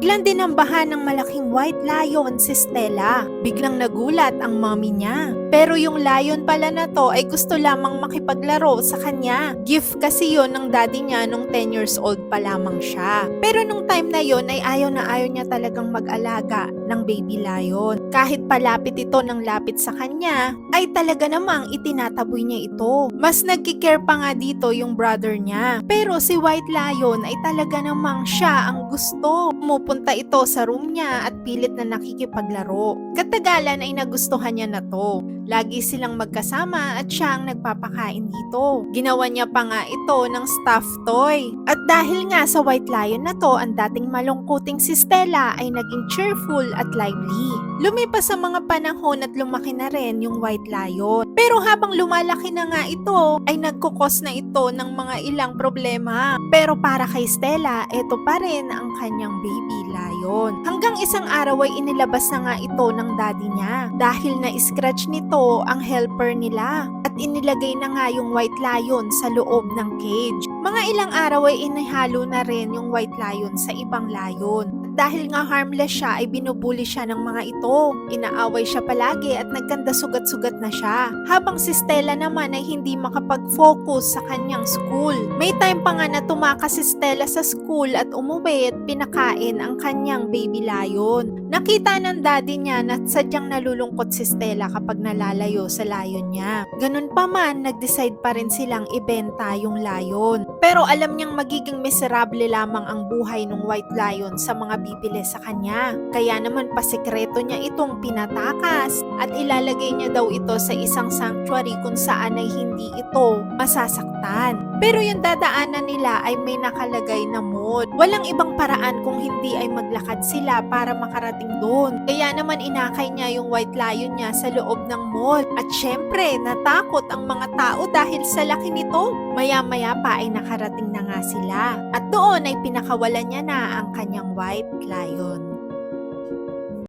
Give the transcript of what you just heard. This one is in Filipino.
Biglang dinambahan ng malaking white lion si Stella. Biglang nagulat ang mommy niya. Pero yung lion pala na to ay gusto lamang makipaglaro sa kanya. Gift kasi yon ng daddy niya nung 10 years old pa lamang siya. Pero nung time na yon ay ayaw na ayaw niya talagang mag-alaga ng baby lion. Kahit palapit ito ng lapit sa kanya, ay talaga namang itinataboy niya ito. Mas nagkikare pa nga dito yung brother niya. Pero si White Lion ay talaga namang siya ang gusto. Pumupunta ito sa room niya at pilit na nakikipaglaro. Katagalan ay nagustuhan niya na to. Lagi silang magkasama at siya ang nagpapakain dito. Ginawa niya pa nga ito ng stuffed toy. At dahil nga sa White Lion na to, ang dating malungkuting si Stella ay naging cheerful at lively. Lumipas sa mga panahon at lumaki na rin yung White Lion. Pero habang lumalaki na nga ito, ay nagkukos na ito ng mga ilang problema. Pero para kay Stella, ito pa rin ang kanyang baby lion. Hanggang isang araw ay inilabas na nga ito ng daddy niya dahil na-scratch nito ang helper nila at inilagay na nga yung White Lion sa loob ng cage. Mga ilang araw ay inihalo na rin yung White Lion sa ibang lion. Dahil nga harmless siya ay binubuli siya ng mga ito. Inaaway siya palagi at nagkanda sugat-sugat na siya. Habang si Stella naman ay hindi makapag-focus sa kanyang school. May time pa nga na tumakas si Stella sa school at umuwi at pinakain ang kanyang baby lion. Nakita ng daddy niya na sadyang nalulungkot si Stella kapag nalalayo sa lion niya. Ganun pa man, nag-decide pa rin silang ibenta yung lion. Pero alam niyang magiging miserable lamang ang buhay ng White Lion sa mga bibili sa kanya. Kaya naman pasikreto niya itong pinatakas at ilalagay niya daw ito sa isang sanctuary kung saan ay hindi ito masasaktan. Pero yung dadaanan nila ay may nakalagay na mood. Walang ibang paraan kung hindi ay maglakad sila para makarating doon. Kaya naman inakay niya yung White Lion niya sa loob ng mall. At syempre, natakot ang mga tao dahil sa laki nito. Maya-maya pa ay nakarating na nga sila. At doon ay pinakawalan niya na ang kanyang White Lion.